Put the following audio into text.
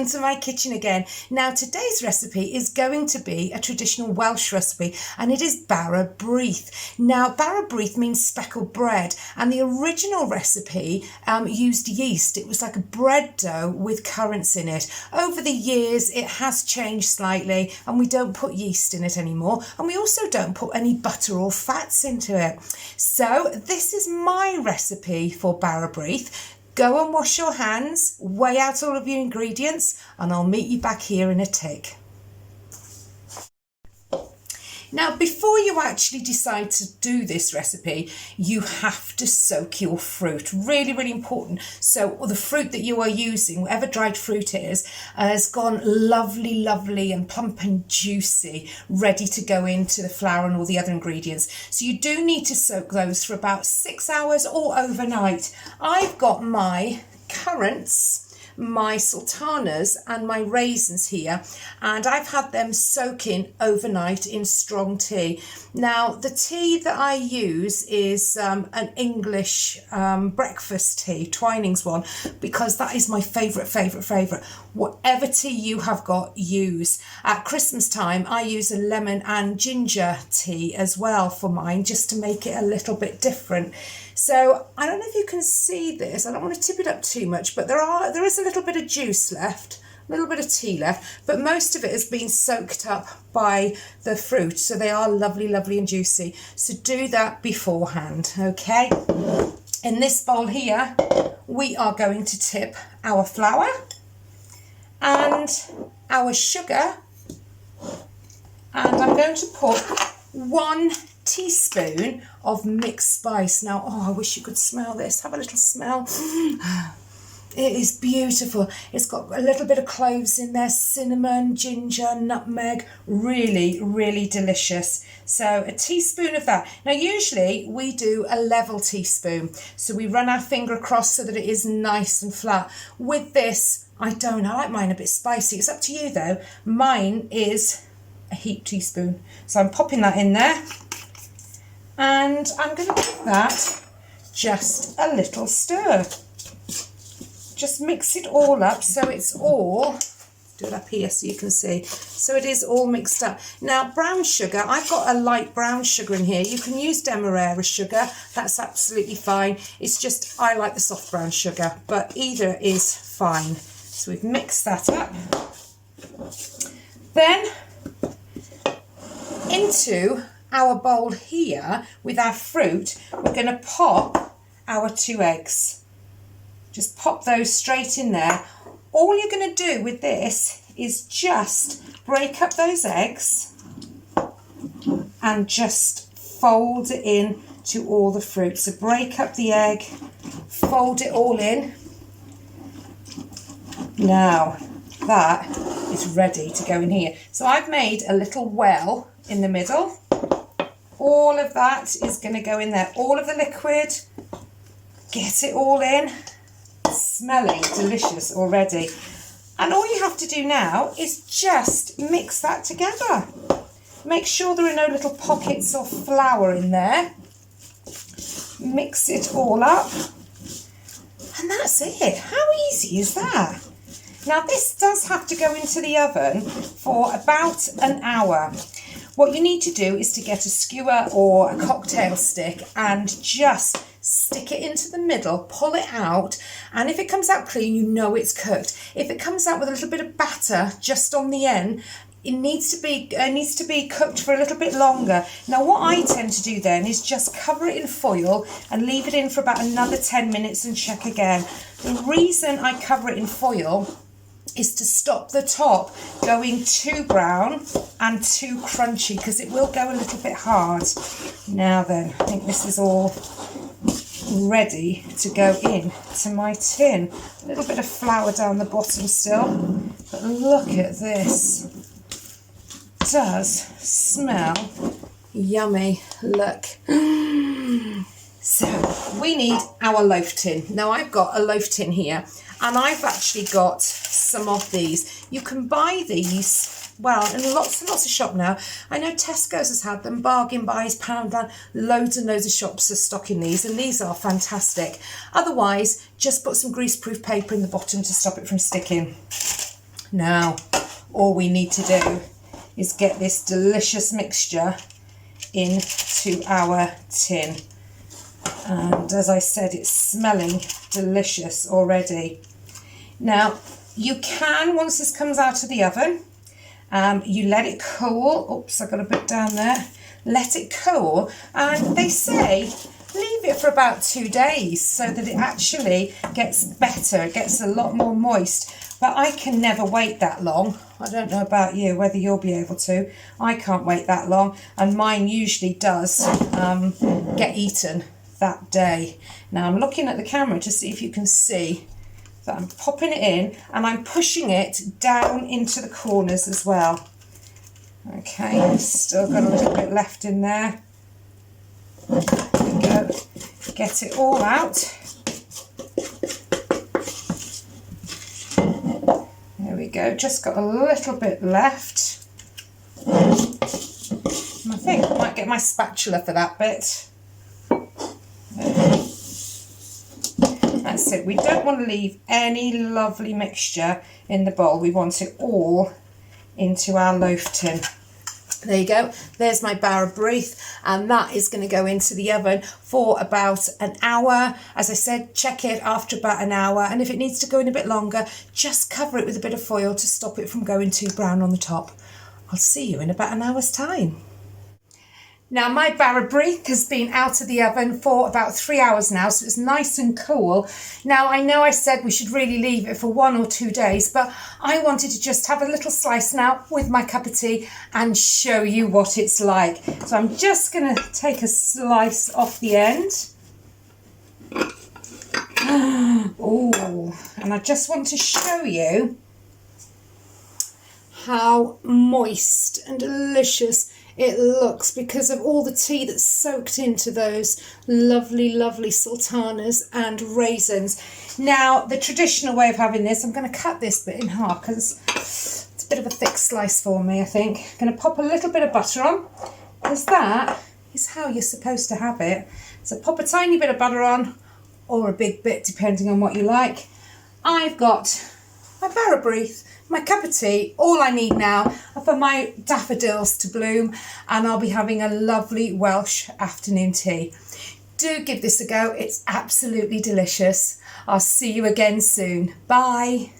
welcome to my kitchen again. Now today's recipe is going to be a traditional Welsh recipe and it is Bara Brith. Now Bara Brith means speckled bread and the original recipe used yeast. It was like a bread dough with currants in it. Over the years it has changed slightly and we don't put yeast in it anymore, and we also don't put any butter or fats into it. So this is my recipe for Bara Brith. Go and wash your hands, weigh out all of your ingredients, and I'll meet you back here in a tick. Now, before you actually decide to do this recipe, you have to soak your fruit. Really, really important. So the fruit that you are using, whatever dried fruit it is, has gone lovely, lovely and plump and juicy, ready to go into the flour and all the other ingredients. So you do need to soak those for about 6 hours or overnight. I've got my currants, my sultanas and my raisins here, and I've had them soaking overnight in strong tea. Now the tea that I use is an English breakfast tea, Twinings one, because that is my favourite. Whatever tea you have got, use. At Christmas time I use a lemon and ginger tea as well for mine, just to make it a little bit different. So I don't know if you can see this, I don't want to tip it up too much, but there is a little bit of juice left, a little bit of tea left, but most of it has been soaked up by the fruit, so they are lovely, lovely and juicy. So do that beforehand, okay? In this bowl here, we are going to tip our flour and our sugar, and I'm going to put 1 teaspoon of mixed spice. Now, oh, I wish you could smell this. Have a little smell. It is beautiful. It's got a little bit of cloves in there, cinnamon, ginger, nutmeg, really, really delicious. So a teaspoon of that. Now, usually we do a level teaspoon. So we run our finger across so that it is nice and flat. With this, I like mine a bit spicy. It's up to you though. Mine is a heap teaspoon. So I'm popping that in there. And I'm going to give that just a little stir. Just mix it all up so it's all, do it up here so you can see, so it is all mixed up. Now brown sugar, I've got a light brown sugar in here. You can use Demerara sugar, that's absolutely fine. It's just I like the soft brown sugar, but either is fine. So we've mixed that up. Then into our bowl here with our fruit, we're going to pop our 2 eggs. Just pop those straight in there. All you're going to do with this is just break up those eggs and just fold it in to all the fruit. So break up the egg, fold it all in. Now that is ready to go in here. So I've made a little well in the middle. All of that is going to go in there. All of the liquid, get it all in. Smelling delicious already. And all you have to do now is just mix that together. Make sure there are no little pockets of flour in there. Mix it all up. And that's it. How easy is that? Now this does have to go into the oven for about an hour. What you need to do is to get a skewer or a cocktail stick and just stick it into the middle, pull it out, and if it comes out clean, you know it's cooked. If it comes out with a little bit of batter just on the end, it needs to be cooked for a little bit longer. Now what I tend to do then is just cover it in foil and leave it in for about another 10 minutes and check again. The reason I cover it in foil is to stop the top going too brown and too crunchy, because it will go a little bit hard. Now then, I think this is all ready to go in to my tin. A little bit of flour down the bottom still, but look at this. It does smell yummy. Look. So we need our loaf tin. Now I've got a loaf tin here, and I've actually got some of these. You can buy these, well, in lots and lots of shops now. I know Tesco's has had them, Bargain Buys, Poundland, loads and loads of shops are stocking these, and these are fantastic. Otherwise, just put some greaseproof paper in the bottom to stop it from sticking. Now, all we need to do is get this delicious mixture into our tin. And as I said, it's smelling delicious already. Now, you can, once this comes out of the oven, you let it cool. Oops, I got a bit down there. Let it cool, and they say leave it for about 2 days so that it actually gets better. It gets a lot more moist, but I can never wait that long. I don't know about you, whether you'll be able to. I can't wait that long, and mine usually does get eaten that day. Now I'm looking at the camera to see if you can see that I'm popping it in, and I'm pushing it down into the corners as well. Okay, still got a little bit left in there. There we go. Get it all out. There we go, just got a little bit left. And I think I might get my spatula for that bit. That's it. We don't want to leave any lovely mixture in the bowl. We want it all into our loaf tin. There you go. There's my Bara Brith, and that is going to go into the oven for about an hour. As I said, check it after about an hour, and if it needs to go in a bit longer, just cover it with a bit of foil to stop it from going too brown on the top. I'll see you in about an hour's time. Now, my Bara Brith has been out of the oven for about 3 hours now, so it's nice and cool. Now, I know I said we should really leave it for 1 or 2 days, but I wanted to just have a little slice now with my cup of tea and show you what it's like. So I'm just going to take a slice off the end. Oh, and I just want to show you how moist and delicious it looks because of all the tea that's soaked into those lovely sultanas and raisins. Now, the traditional way of having this, I'm going to cut this bit in half because it's a bit of a thick slice for me, I think. I'm going to pop a little bit of butter on, because that is how you're supposed to have it. So pop a tiny bit of butter on, or a big bit depending on what you like. I've got my Bara Brith, my cup of tea. All I need now are for my daffodils to bloom, and I'll be having a lovely Welsh afternoon tea. Do give this a go. It's absolutely delicious. I'll see you again soon. Bye.